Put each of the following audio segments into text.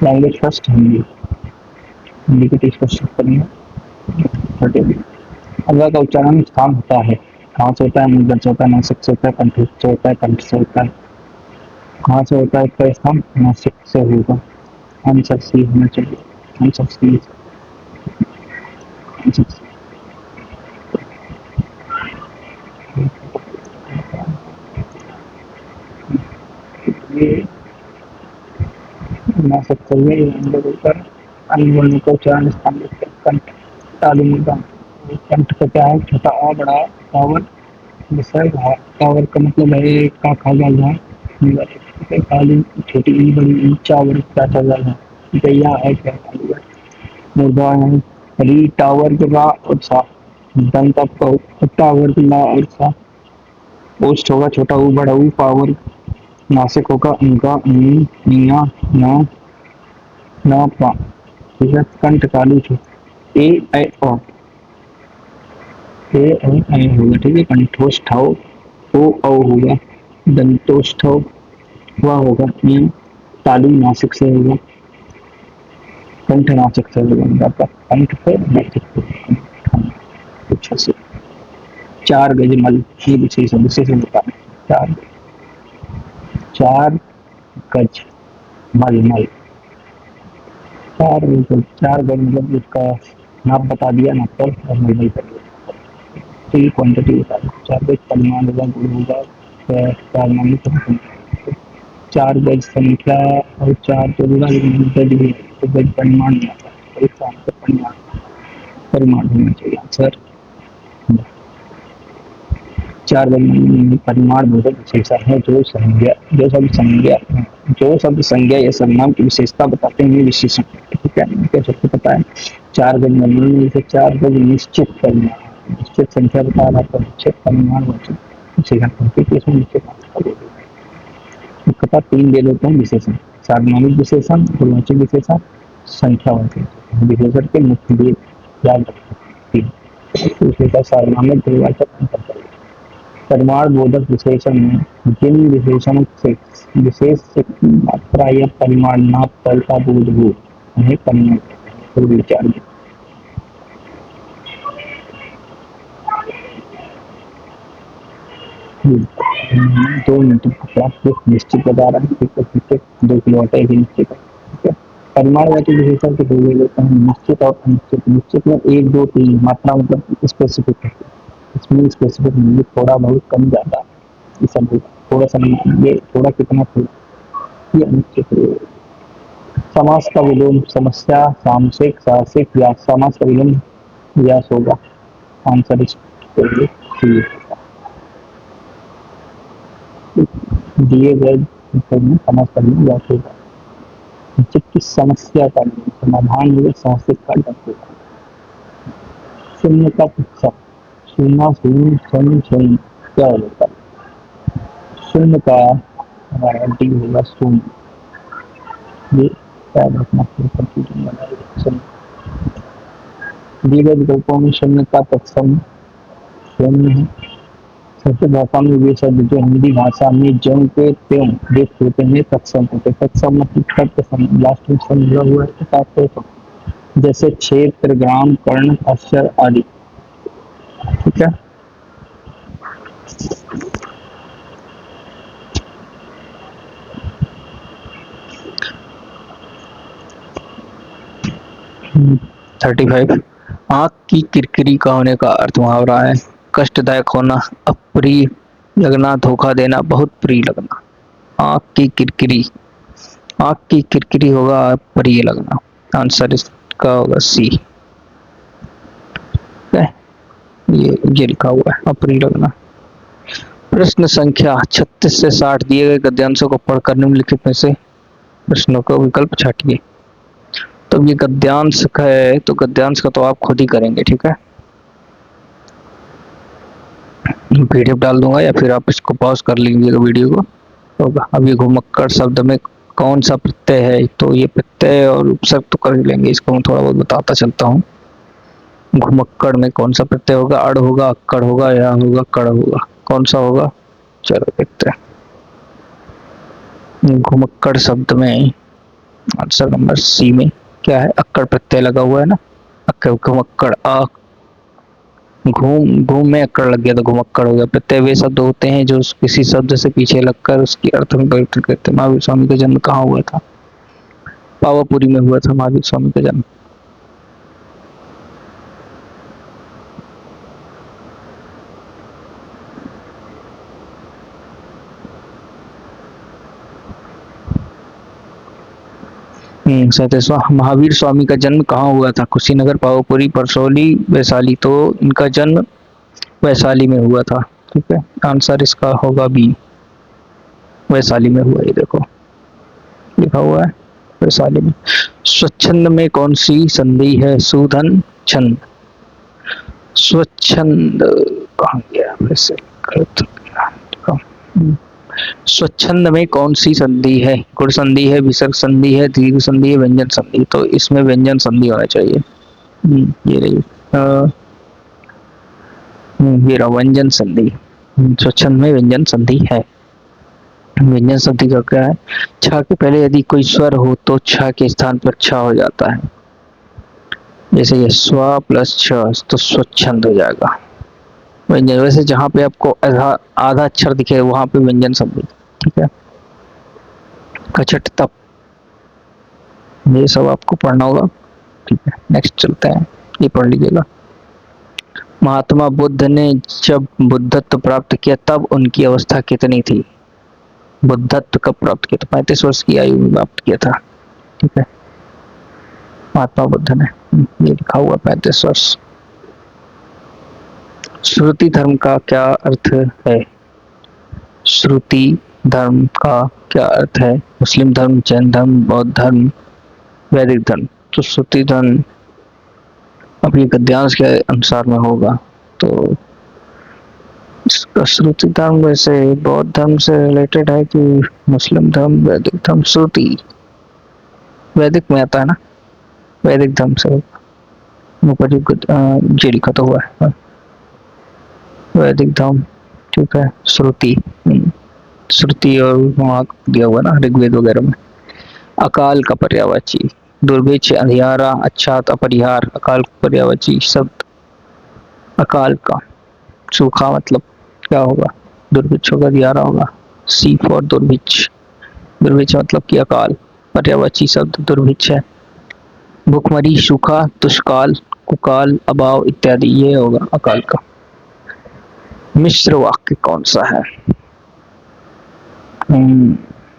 Language first Hindi. Hindi के 30 question करेंगे। 30 अल्लाह का उच्चारण स्थान होता है। कहाँ से होता है? मुंह से होता है, नासिक से होता है, कंठ से होता है, कंठ से होता है। कहाँ से होता है इसका स्थान? नासिक से होगा। आंसर सी होना चाहिए। Answer C. Answer C. ये नासिक से है, ये अंदर ऊपर अनमोल का उच्चारण स्थान लिखते हैं। कंठ तालु मुद्रा। कंठ का क्या है? छोटा आ बड़ा टावर विसर्ग है। टावर का मतलब है का खाजा है। काली छोटी ई बड़ी ई चावर का चावल है। गैया है क्या? मुर्गा है। री टावर के रा और सा। दंत आपका टावर के ला और सा। पोस्ट होगा छोटा ऊ बड़ा ऊ पावर। नासिक होगा उनका मिया ना ना पा। ठीक है। कंठ काली थी। ए ऐ ओ। ए ऐ ऐ होगा। ठीक है। कंठोष्ठ हो ओ होगा। दंतोष्ठ हुआ होगा। तालु नासिक से होगा। कंठ नासिक से होगा। कंठ से नासिक से। अच्छा से 4 गज मल ये विशेषण होता है। 4 गज मल मल 4 गज मतलब इसका नाप बता दिया, नाप पर और मल कर दिया। तो ये क्वांटिटी बता दी। 4 गज परिमाण होगा, गुण होगा, 4 मानी 4 गज संख्या और 4 तो होगा, लेकिन गज भी है तो गज परिमाण नहीं आता। तो इसका आंसर परिमाण होना चाहिए। आंसर 4 परिमाण बोधक विशेषण है जो शब्द संज्ञा या सर्वनाम की विशेषता बताते हैं विशेषण। ठीक है। क्या सबको पता है? 4 गज में से 4 गज निश्चित परिमाण, निश्चित संख्या बता रहा था, निश्चित परिमाण विशेषण इसमें निश्चित पता 3 दे देते हैं विशेषण। सार्वनामिक विशेषण, गुणवाचक विशेषण, संख्यावाचक विशेषण के मुख्य भेद याद रखें। 3 सार्वनामिक, गुणवाचक, परिमाण बोधक विशेषण में जिन विशेषणों से विशेष से मात्रा या परिमाण नाप तल का बोध हो उन्हें परिमाण कहते हैं। विचार 2 मिनट निश्चित बता रहा है। 2 किलो आटा एक निश्चित है। ठीक है। परिमाणवाचक विशेषण के 2 ले लेते हैं, निश्चित और अनिश्चित। निश्चित में 1 2 3 मात्रा मतलब स्पेसिफिक है। इसमें स्पेसिफिक नहीं, थोड़ा बहुत कम ज्यादा ये सब थोड़ा सा ये थोड़ा कितना थोड़ा ये अनिश्चित। समास का विलोम समस्या, सामसिक, साहसिक, व्यास। समास का विलोम व्यास होगा। आंसर इसके लिए सी। दिए गए समास का विलोम व्यास होगा। जबकि समस्या का समाधान होगा, साहसिक का डर होगा। शून्य का परीक्षा। शून्य शून्य शून्य शून्य क्या होता है? शून्य का हमारा डी होगा शून्य। ये याद रखना कंफ्यूजन बनाएगा। दिए गए विकल्पों में शून्य का तत्सम शून्य है। संस्कृत भाषा में वे शब्द जो हिंदी भाषा में ज्यों के त्यों व्यक्त होते हैं तत्सम होते हैं। तत्सम मतलब तत्सम लास्ट में सम जुड़ा हुआ है तो जैसे क्षेत्र, ग्राम, कर्ण, अक्षर आदि। ठीक है। 35 आंख की किरकिरी का होने का अर्थ मुहावरा है। कष्टदायक होना, अप्रिय लगना, धोखा देना, बहुत प्रिय लगना। आंख की किरकिरी, आंख की किरकिरी होगा अप्रिय लगना। आंसर इसका होगा सी। ये लिखा हुआ है अप्रिय लगना। प्रश्न संख्या 36 से 60 दिए गए गद्यांशों को पढ़कर निम्नलिखित में से प्रश्नों का विकल्प छाटिए। तो ये गद्यांश है तो गद्यांश का तो आप खुद ही करेंगे। ठीक है। पीडीएफ डाल दूंगा या फिर आप इसको पॉज कर लीजिएगा वीडियो को। तो अब ये घुमक्कड़ शब्द में कौन सा प्रत्यय है? तो ये प्रत्यय और उपसर्ग तो कर लेंगे, इसको मैं थोड़ा बहुत बताता चलता हूँ। घुमक्कड़ में कौन सा प्रत्यय होगा? अड़ होगा, अक्कड़ होगा, या होगा कड़ होगा? कौन सा होगा? चलो देखते हैं। घुमक्कड़ शब्द में आंसर नंबर सी में क्या है, अक्कड़ प्रत्यय लगा हुआ है ना, अक्कड़ घुमक्कड़, आ घूम घूम में अक्कड़ लग गया तो घुमक्कड़ हो गया। प्रत्यय वे शब्द होते हैं जो किसी शब्द से पीछे लगकर उसकी अर्थ में परिवर्तन करते हैं। महावीर स्वामी का जन्म कहाँ हुआ था? पावापुरी में हुआ था महावीर स्वामी का जन्म। सैंतीसवां, महावीर स्वामी का जन्म कहाँ हुआ था? कुशीनगर, पावापुरी, परसौली, वैशाली। तो इनका जन्म वैशाली में हुआ था। ठीक है, आंसर इसका होगा बी, वैशाली में हुआ। ये देखो लिखा हुआ है वैशाली में। स्वच्छंद में कौन सी संधि है? सुधन छंद। स्वच्छंद कहाँ गया वैसे? स्वच्छंद में कौन सी संधि है? गुण संधि है, विसर्ग संधि है, दीर्घ संधि है, व्यंजन संधि। तो इसमें व्यंजन संधि होना चाहिए। ये रही ये रहा व्यंजन संधि। स्वच्छंद में व्यंजन संधि है। व्यंजन संधि का क्या है? छ के पहले यदि कोई स्वर हो तो छ के स्थान पर छ हो जाता है। जैसे ये स्व प्लस छ तो स्वच्छंद हो जाएगा व्यंजन। वैसे जहाँ पे आपको आधा अक्षर दिखे वहां पे व्यंजन संधि। ठीक है, कचट तप, ये सब आपको पढ़ना होगा। ठीक है, नेक्स्ट चलते हैं, ये पढ़ लीजिएगा। महात्मा बुद्ध ने जब बुद्धत्व प्राप्त किया तब उनकी अवस्था कितनी थी? बुद्धत्व कब प्राप्त किया था? 35 वर्ष की आयु में प्राप्त किया था। ठीक है, महात्मा बुद्ध ने, ये लिखा हुआ 35 वर्ष। श्रुति धर्म का क्या अर्थ है? श्रुति धर्म का क्या अर्थ है? मुस्लिम धर्म, जैन धर्म, बौद्ध धर्म, वैदिक धर्म। तो श्रुति धर्म अब ये गद्यांश के अनुसार में होगा। तो इसका श्रुति धर्म वैसे बौद्ध धर्म से रिलेटेड है कि मुस्लिम धर्म, वैदिक धर्म? श्रुति वैदिक में आता है ना, वैदिक धर्म से जी लिखा तो हुआ है वैदिक धर्म। ठीक है, श्रुति श्रुति और वहाँ दिया हुआ ना ऋग्वेद वगैरह में। अकाल का पर्यायवाची, दुर्भिक्ष, अंधियारा, अच्छात, अपरिहार। अकाल का पर्यायवाची शब्द अकाल का। सूखा मतलब क्या होगा? दुर्भिक्ष होगा, अंधियारा होगा। सी फॉर दुर्भिक्ष। दुर्भिक्ष मतलब कि अकाल। पर्यायवाची शब्द दुर्भिक्ष है। भुखमरी, सूखा, दुष्काल, कुकाल, अभाव इत्यादि, ये होगा अकाल का। मिश्र वाक्य कौन सा है?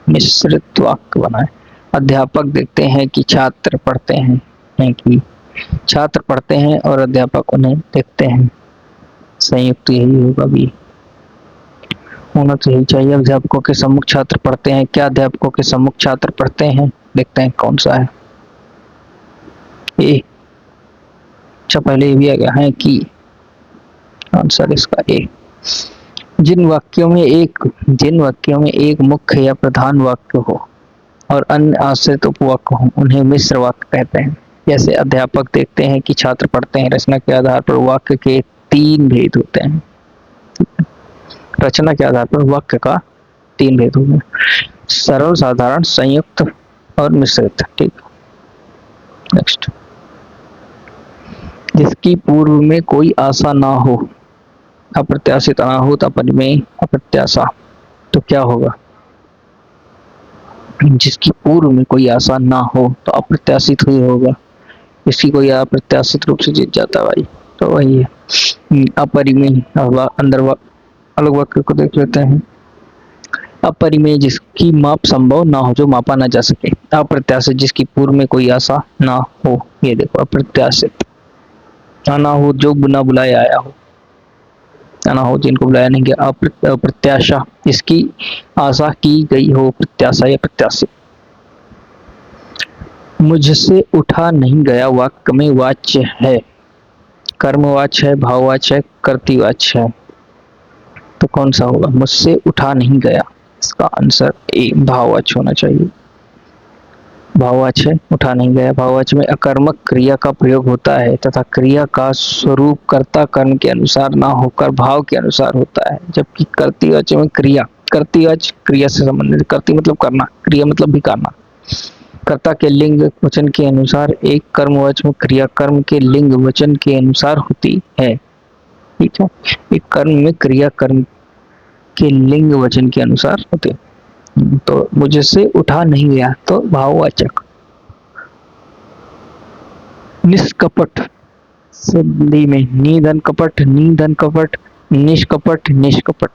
मिश्रित वाक्य बना है। अध्यापक देखते हैं कि छात्र पढ़ते हैं कि छात्र पढ़ते हैं और अध्यापक उन्हें देखते हैं। संयुक्त यही होगा भी, होना तो यही चाहिए। अध्यापकों के सम्मुख छात्र पढ़ते हैं। क्या अध्यापकों के सम्मुख छात्र पढ़ते हैं? देखते हैं कौन सा है। ए, अच्छा पहले ये भी आ गया है कि आंसर इसका ए। जिन वाक्यों में एक मुख्य या प्रधान वाक्य हो और अन्य आश्रित उपवाक्य हो उन्हें मिश्र वाक्य कहते हैं। जैसे अध्यापक देखते हैं कि छात्र पढ़ते हैं। रचना के आधार पर वाक्य के 3 भेद होते हैं। रचना के आधार पर वाक्य का 3 भेद होते हैं, सरल, साधारण, संयुक्त और मिश्रित। ठीक, नेक्स्ट। जिसकी पूर्व में कोई आशा ना हो, अप्रत्याशित, अनाहूत, अपरिमेय, अप्रत्याशा। तो क्या होगा? जिसकी पूर्व में कोई आशा ना हो तो अप्रत्याशित ही होगा। इसकी कोई अप्रत्याशित रूप से जीत जाता है भाई, तो वही है अपरिमेय। अंदर अलग वाक्य को देख लेते हैं। अपरिमेय, जिसकी माप संभव ना हो, जो मापा ना जा सके। अप्रत्याशित, जिसकी पूर्व में कोई आशा ना हो। ये देखो अप्रत्याशित। अनाहूत, जो बिना बुलाए आया हो। अनाहूत, जिनको बुलाया नहीं गया। अप्रत्याशा, जिसकी आशा की गई हो। प्रत्याशा या प्रत्याशित। मुझसे उठा नहीं गया वाक्य में वाच्य है, कर्मवाच्य है, भाववाच्य है, कर्तृवाच्य है। तो कौन सा होगा? मुझसे उठा नहीं गया, इसका आंसर ए, भाववाच्य होना चाहिए। भाववाच्य है, उठा नहीं गया। भाववाच्य में अकर्मक क्रिया का प्रयोग होता है तथा क्रिया का स्वरूप कर्ता कर्म के अनुसार ना होकर भाव के अनुसार होता है। जबकि कर्तृवाच्य में क्रिया, कर्तृवाच्य क्रिया से संबंधित, कर्तृ मतलब करना, क्रिया मतलब भी करना। कर्ता के लिंग वचन के अनुसार एक कर्मवाचक क्रिया कर्म के लिंग वचन के अनुसार होती है। ठीक है, एक कर्म में क्रिया कर्म के लिंग वचन के अनुसार होते हैं। तो मुझसे उठा नहीं गया तो भाववाचक। निष्कपट संधि में निधन कपट, निधन कपट, निष्कपट, निष्कपट।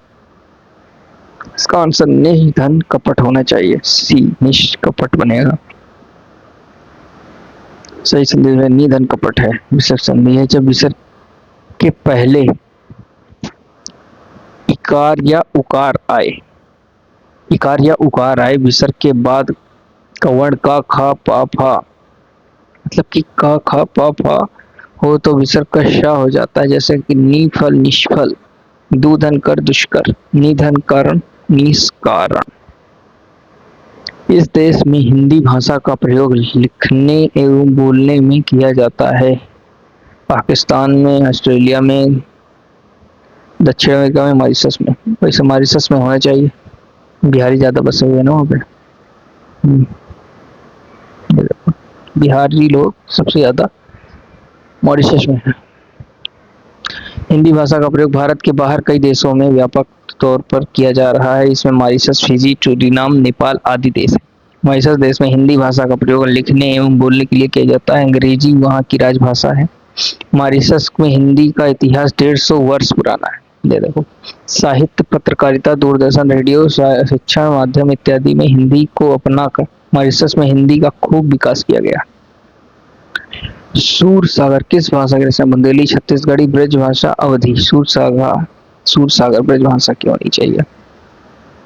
इसका आंसर निधन कपट होना चाहिए, सी निष्कपट बनेगा। सही संधि में निधन कपट है। विसर्ग संधि है जब विसर्ग के पहले इकार या उकार आए, इकार या उकार आए, विसर्ग के बाद कवर्ण का खा पा फा, मतलब कि का खा पा फा हो तो विसर्ग का श हो जाता है, जैसे कि निफल निष्फल, दूधन कर दुष्कर, निधन करण निष्कारण। इस देश में हिंदी भाषा का प्रयोग लिखने एवं बोलने में किया जाता है। पाकिस्तान में, ऑस्ट्रेलिया में, दक्षिण अमेरिका में, मॉरिशस में। वैसे मॉरिशस में होना चाहिए, बिहारी ज्यादा बसे हुए ना वहाँ पे। बिहारी लोग सबसे ज्यादा मॉरिशस में है। हिंदी भाषा का प्रयोग भारत के बाहर कई देशों में व्यापक तौर पर किया जा रहा है। इसमें मॉरिशस, फिजी, सूरीनाम, नेपाल आदि देश हैं। मॉरिशस देश में हिंदी भाषा का प्रयोग लिखने एवं बोलने के लिए किया जाता है। अंग्रेजी वहाँ की राजभाषा है। मॉरिशस में हिंदी का इतिहास 150 वर्ष पुराना है। ये देखो, साहित्य, पत्रकारिता, दूरदर्शन, रेडियो, शिक्षण माध्यम इत्यादि में हिंदी को अपनाकर मॉरिशस में हिंदी का खूब विकास किया गया। सूरसागर किस भाषा के रचना? बुंदेली, छत्तीसगढ़ी, ब्रज भाषा, अवधी। सूरसागर ब्रज भाषा की होनी चाहिए,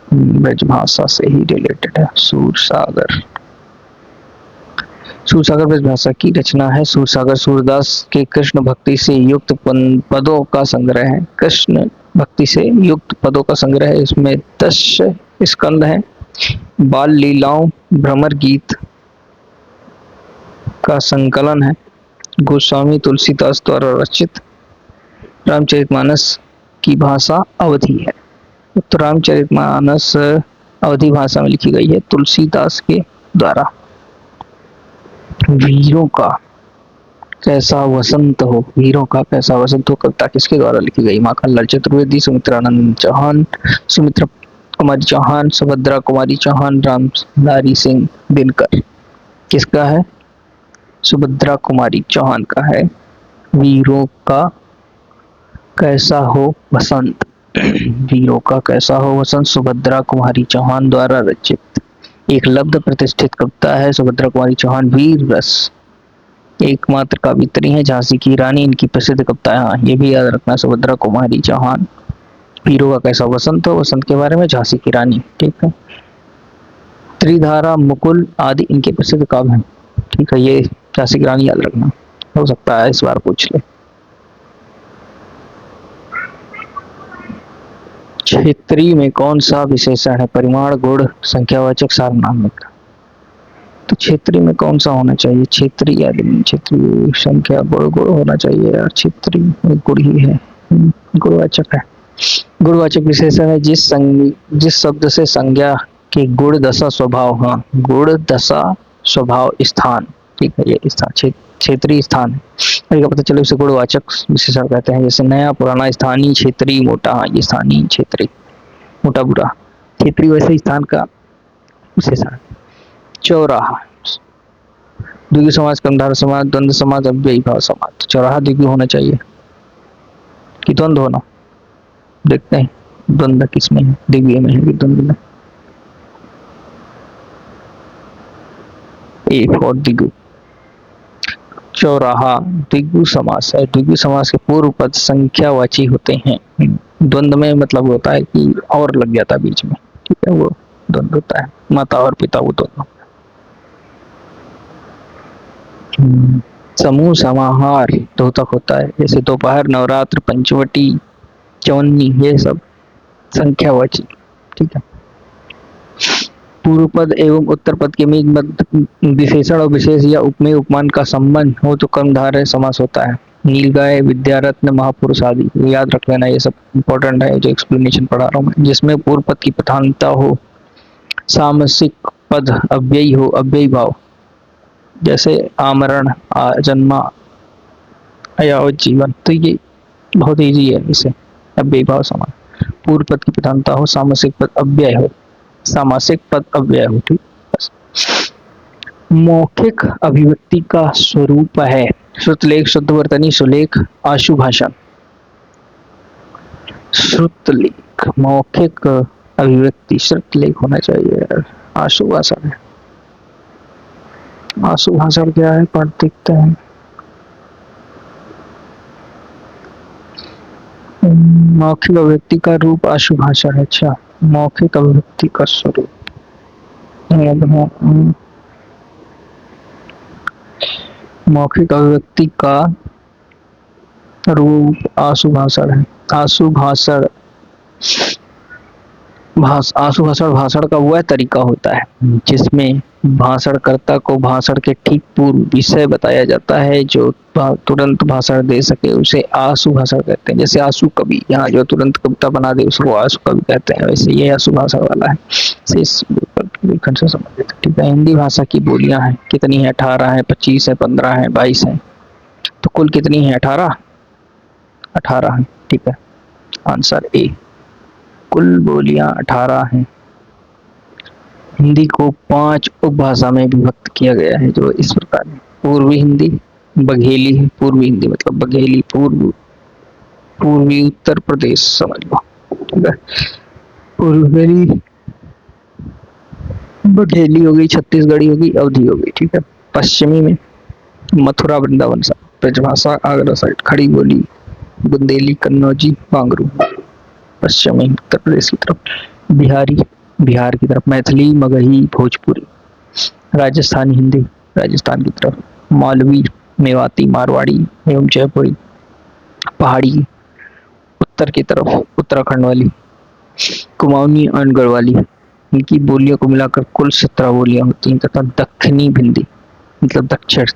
ब्रज भाषा से ही रिलेटेड है सूरसागर। सूरसागर ब्रज भाषा की रचना है। सूरसागर सूरदास के कृष्ण भक्ति से युक्त पदों का संग्रह है। कृष्ण भक्ति से युक्त पदों का संग्रह है। इसमें 10 स्कंद हैं। बाल लीलाओं, भ्रमर गीत का संकलन है। गोस्वामी तुलसीदास द्वारा रचित रामचरितमानस की भाषा अवधी है। तो रामचरितमानस अवधी भाषा में लिखी गई है तुलसीदास के द्वारा। वीरों का कैसा वसंत हो, वीरों का कैसा वसंत हो कविता किसके द्वारा लिखी गई? माखनलाल चतुर्वेदी, सुमित्रानंद चौहान, सुमित्रा कुमारी चौहान, सुभद्रा कुमारी चौहान, रामधारी सिंह दिनकर। किसका है? सुभद्रा कुमारी चौहान का है। वीरों का कैसा हो वसंत, वीरों का कैसा हो वसंत सुभद्रा कुमारी चौहान द्वारा रचित एकलब्ध प्रतिष्ठित कविता है। सुभद्रा कुमारी चौहान वीर रस एकमात्र कवित्री हैं। झांसी की रानी इनकी प्रसिद्ध कविता है। हाँ, ये भी याद रखना, सुभद्रा कुमारी चौहान। वीरों का कैसा वसंत हो, वसंत के बारे में, झांसी की रानी। ठीक है, त्रिधारा, मुकुल आदि इनके प्रसिद्ध काव्य हैं। ठीक है, ये झांसी की रानी याद रखना, हो सकता है इस बार पूछ ले। क्षेत्रीय में कौन सा विशेषण है? परिमाण, गुण, संख्यावाचक, सार्वनामिक। तो क्षेत्रीय में कौन सा होना चाहिए? क्षेत्रीय आदमी, क्षेत्रीय संख्या, गुण होना चाहिए यार। क्षेत्रीय गुण ही है, गुणवाचक है। गुणवाचक विशेषण है जिस शब्द से संज्ञा के गुण, दशा, स्वभाव, हाँ गुण, दशा, स्वभाव, स्थान, ठीक है, ये स्थान क्षेत्रीय स्थान है, पता चलो इसे गुणवाचक विशेषण कहते हैं। जैसे नया, पुराना, स्थानीय, क्षेत्रीय, मोटा, हाँ ये स्थानीय, क्षेत्रीय, मोटा, बुरा। क्षेत्रीय वैसे स्थान का विशेषण। चौराहा, द्विगु समाज, कर्मधारय समाज, द्वंद्व समाज, अव्ययी भाव समाज। चौराहा द्विगु होना चाहिए कि द्वंद्व होना? देखते हैं द्वंद्व किसमें है, द्विगु में है कि द्वंद्व में। ए फॉर द्विगु। चौराहा द्विगु समास है। द्विगु समास के पूर्व पद संख्यावाची होते हैं। द्वंद्व में मतलब होता है कि और लग गया था बीच में, ठीक है, वो द्वंद्व होता है। माता और पिता, वो द्वंद्व। समूह समाहार दो तक होता है, जैसे दोपहर, नवरात्र, पंचवटी, चौनी, ये सब संख्यावाची। ठीक है, पूर्व पद एवं उत्तर पद के बीच विशेषण और विशेष या उपमेय उपमान का संबंध हो तो कर्मधारय समास होता है। नीलगाय, विद्यारत्न, महापुरुष आदि याद रख लेना, ये सब इंपॉर्टेंट है जो एक्सप्लेनेशन पढ़ा रहा हूँ मैं। जिसमें पूर्व पद की प्रधानता हो, सामसिक पद अव्ययी हो, अव्ययी भाव, जैसे आमरण, जन्मा, अयावत जीवन, तो ये बहुत ईजी है इसे। अब बेभाव समास, पूर्व पद की प्रधानता हो, सामासिक पद अव्यय हो, सामासिक पद अव्यय हो, ठीक। बस। मौखिक अभिव्यक्ति का स्वरूप है श्रुतलेख, शुद्धवर्तनी, सुलेख, आशुभाषण। श्रुतलेख मौखिक अभिव्यक्ति, श्रुतलेख होना चाहिए यार। आशुभाषण है, आशुभाषण क्या है पढ़ देखते हैं। मौखिक अभिव्यक्ति का रूप आशुभाषा है। अच्छा, मौखिक अभिव्यक्ति का स्वरूप, मौखिक अभिव्यक्ति का रूप आशुभाषण है। आशुभाषण, आशुभाषण भाषण का वह तरीका होता है जिसमें भाषणकर्ता को भाषण के ठीक पूर्व विषय बताया जाता है। जो तुरंत भाषण दे सके उसे आशु भाषण कहते हैं। जैसे आशु कवि, यहाँ जो तुरंत कविता बना दे उसको आशु कवि कहते हैं। वैसे ये आशु भाषण वाला है, से संबंधित। ठीक है। हिंदी भाषा की बोलियां हैं कितनी है? 18 है, 25 है, 15 है, 22 है। तो कुल कितनी है? 18। 18 है, ठीक है। आंसर ए, कुल बोलियां 18 हैं। हिंदी को 5 उपभाषा में विभक्त किया गया है जो इस प्रकार है। पूर्वी हिंदी, बघेली, पूर्वी हिंदी मतलब बघेली, पूर्वी उत्तर प्रदेश समझ लो, ठीक है। पूर्वी बघेली हो गई, छत्तीसगढ़ी हो गई, अवधी हो गई, ठीक है। पश्चिमी में मथुरा, वृंदावन, ब्रजभाषा, आगरा साइड, खड़ी बोली, बुंदेली, कन्नौजी, बांगरू। पश्चिमी उत्तर प्रदेश की तरफ। बिहारी, बिहार की तरफ। मैथिली, मगही, भोजपुरी। राजस्थानी हिंदी, राजस्थान की तरफ। मालवी, मेवाती, मारवाड़ी एवं जयपुरी। पहाड़ी उत्तर की तरफ, उत्तराखंड वाली। कुमाऊनी और गढ़वाली, इनकी बोलियों को मिलाकर कुल 17 बोलियां होती हैं। तथा दक्षिणी हिंदी मतलब दक्षिण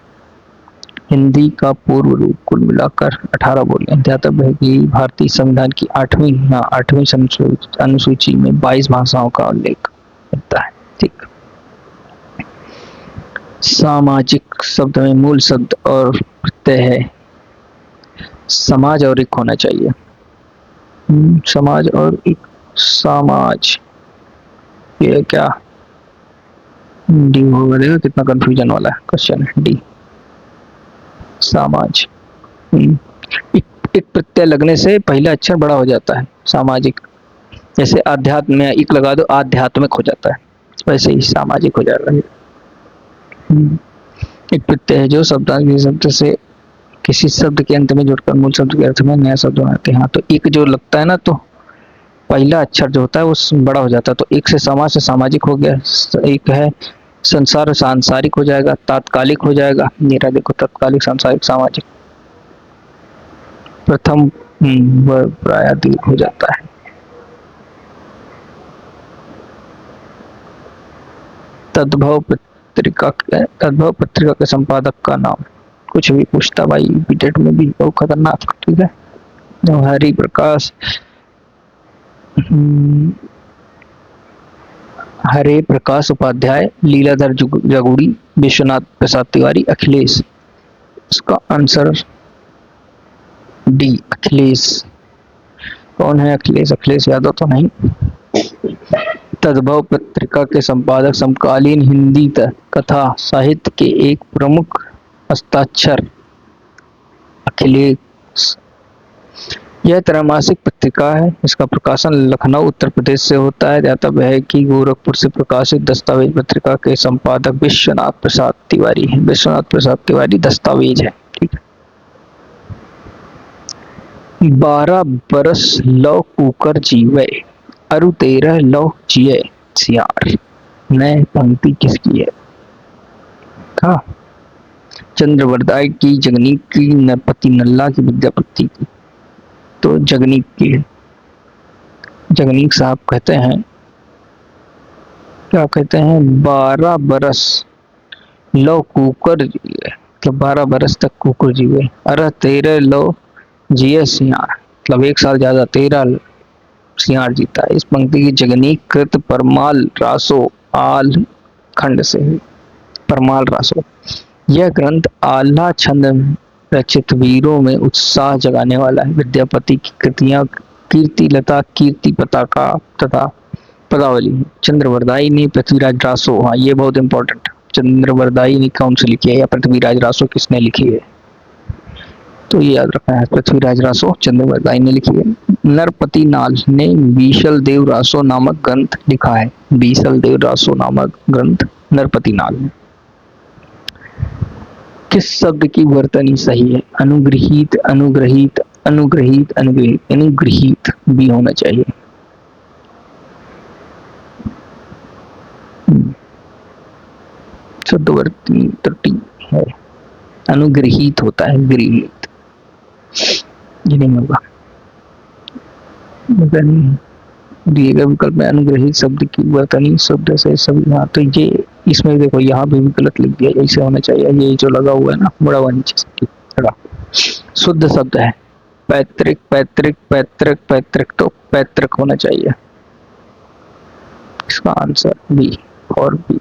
हिंदी का पूर्व रूप कुल मिलाकर 18 बोलियां। ध्यातव्य है कि भारतीय संविधान की 8वीं अनुसूची में 22 भाषाओं का उल्लेख मिलता है, ठीक। सामाजिक शब्द में मूल शब्द और प्रत्यय है समाज और एक होना चाहिए। समाज और एक, समाज, ये क्या डी होगा? देखो कितना कंफ्यूजन वाला है क्वेश्चन है। डी, समाज। एक प्रत्यय लगने से पहला अक्षर बड़ा हो जाता है। सामाजिक, जैसे आध्यात्म में एक लगा दो आध्यात्मिक हो जाता है, वैसे ही सामाजिक हो जाएगा। एक प्रत्यय है जो शब्दांश शब्द से किसी शब्द के अंत में जुड़कर मूल शब्द के अर्थ में नया शब्द बनाते हैं। हाँ, तो एक जो लगता है ना, तो पहला अक्षर जो होता है वो बड़ा हो जाता है। तो एक से समाज से सामाजिक हो गया। एक है संसार, सांसारिक हो जाएगा, तात्कालिक हो जाएगा। मेरा देखो, तात्कालिक, सांसारिक, सामाजिक। प्रथम प्राय दीर्घ हो जाता है। तद्भव पत्रिका के संपादक का नाम। कुछ भी पूछता भाई बीटेट में भी, बहुत खतरनाक, ठीक है। हरि प्रकाश, हरे प्रकाश उपाध्याय, लीलाधर जगुड़ी, विश्वनाथ प्रसाद तिवारी, अखिलेश। इसका आंसर डी, अखिलेश। कौन है अखिलेश? अखिलेश यादव तो नहीं। तद्भव पत्रिका के संपादक समकालीन हिंदी कथा साहित्य के एक प्रमुख हस्ताक्षर अखिलेश। यह त्रैमासिक पत्रिका है। इसका प्रकाशन लखनऊ उत्तर प्रदेश से होता है। ज्ञातव्य है कि गोरखपुर से प्रकाशित दस्तावेज पत्रिका के संपादक विश्वनाथ प्रसाद तिवारी है। विश्वनाथ प्रसाद तिवारी दस्तावेज है, ठीक है। 12 बरस लौ कुकर जीवे, अरु 13 लौ जिये सियार। नए पंक्ति किसकी है? था चंद्रवरदाय की, जगनीक की, नरपति नल्ला की, विद्यापति की। तो जगनीक की है। जगनीक साहब कहते हैं, क्या कहते हैं? 12 बरस लौ कुकर जीवे, मतलब 12 बरस तक कुकर जीवे। अरह 13 लौ जिये सियार, मतलब 1 साल ज्यादा 13 सियार जीता है। इस पंक्ति की जगनीक कृत परमाल रासो आल खंड से, परमाल रासो। यह ग्रंथ आल्हा छंद रचित वीरों में उत्साह जगाने वाला है। विद्यापति की कृतियां कीर्ति लता, कीर्ति पताका तथा पदावली। चंद्रवरदाई ने पृथ्वीराज रासो, हाँ ये बहुत इंपॉर्टेंट है। चंद्रवरदाई ने कौन सी लिखी है या पृथ्वीराज रासो किसने लिखी है, तो ये याद रखना है, पृथ्वीराज रासो चंद्रवरदाई ने लिखी है। नरपति नाल ने बीशल देव रासो नामक ग्रंथ लिखा है। बीशल देव रासो नामक ग्रंथ नरपति नाल ने। किस शब्द की वर्तनी सही है? अनुग्रहित, अनुग्रहित, अनुग्रहित, अनुग्रहित, अनुग्रहित भी होना चाहिए। शब्दवर्तनी त्रुटि है, अनुग्रहित होता है, गृहित ये नहीं होगा। दिए गए विकल्प में अनुग्रहित शब्द की वर्तनी शब्द से सभी, हाँ तो ये इसमें देखो यहाँ भी गलत लिख दिया, ऐसे होना चाहिए। ये जो लगा हुआ है ना बड़ा हुआ नीचे से, शुद्ध शब्द है पैतृक, पैतृक, पैतृक, पैतृक, तो पैतृक होना चाहिए। इसका आंसर बी और बी,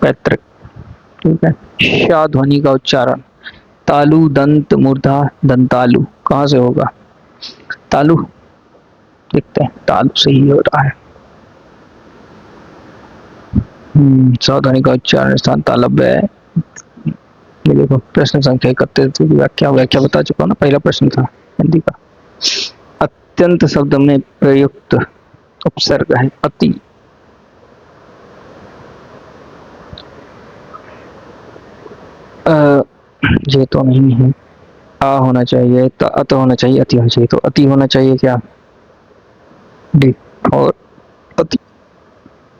पैतृक। ठीक है। शाह ध्वनि का उच्चारण तालु, दंत, मूर्धा, दंतालु कहाँ से होगा? तालु, देखते हैं तालु सही हो रहा है। शाह ध्वनि का उच्चारण स्थान तालव्य है। ये देखो प्रश्न संख्या 31 व्याख्या, व्याख्या बता चुका हूँ ना, पहला प्रश्न था हिंदी का। अत्यंत शब्द में प्रयुक्त उपसर्ग है अति। ये तो नहीं है, आ होना चाहिए, तो अत होना चाहिए, अति होना चाहिए, तो अति होना चाहिए क्या? डी फॉर अति,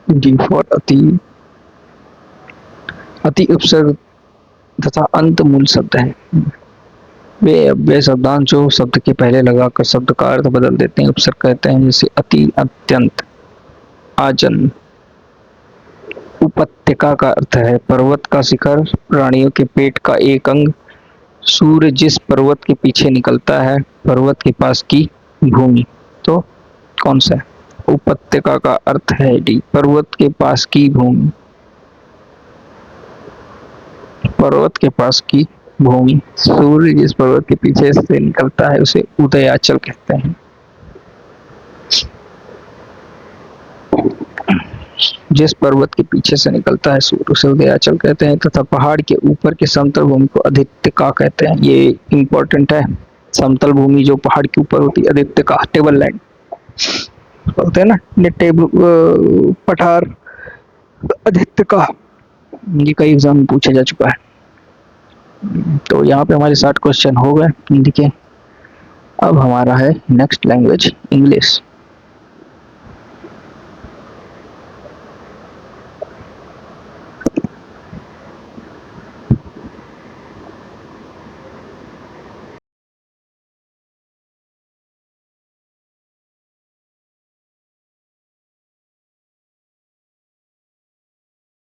डी फॉर अति। अति उपसर्ग तथा अंत मूल शब्द है। वे शब्दांश जो शब्द के पहले लगाकर शब्द का अर्थ बदल देते हैं उपसर्ग कहते हैं, जैसे अति, अत्यंत, आजन। उपत्यका का अर्थ है पर्वत का शिखर, प्राणियों के पेट का एक अंग। सूर्य जिस पर्वत के पीछे निकलता है, पर्वत के पास की भूमि, तो कौन सा है? उपत्यका का अर्थ है डी, पर्वत के पास की भूमि, पर्वत के पास की भूमि। सूर्य जिस पर्वत के पीछे से निकलता है उसे उदयाचल कहते हैं। जिस पर्वत के पीछे से निकलता है सूर्य उसे उदयाचल कहते हैं, तथा पहाड़ के ऊपर के समतल भूमि को आदित्यका कहते हैं। ये इंपॉर्टेंट है, समतल भूमि जो पहाड़ के ऊपर होती है आदित्यका, टेबल लैंड बोलते हैं ना, पठार, आदित्यका, ये कई एग्जाम में पूछा जा चुका है। तो यहाँ पे हमारे 60 क्वेश्चन हो गए हिंदी के। अब हमारा है नेक्स्ट लैंग्वेज इंग्लिश।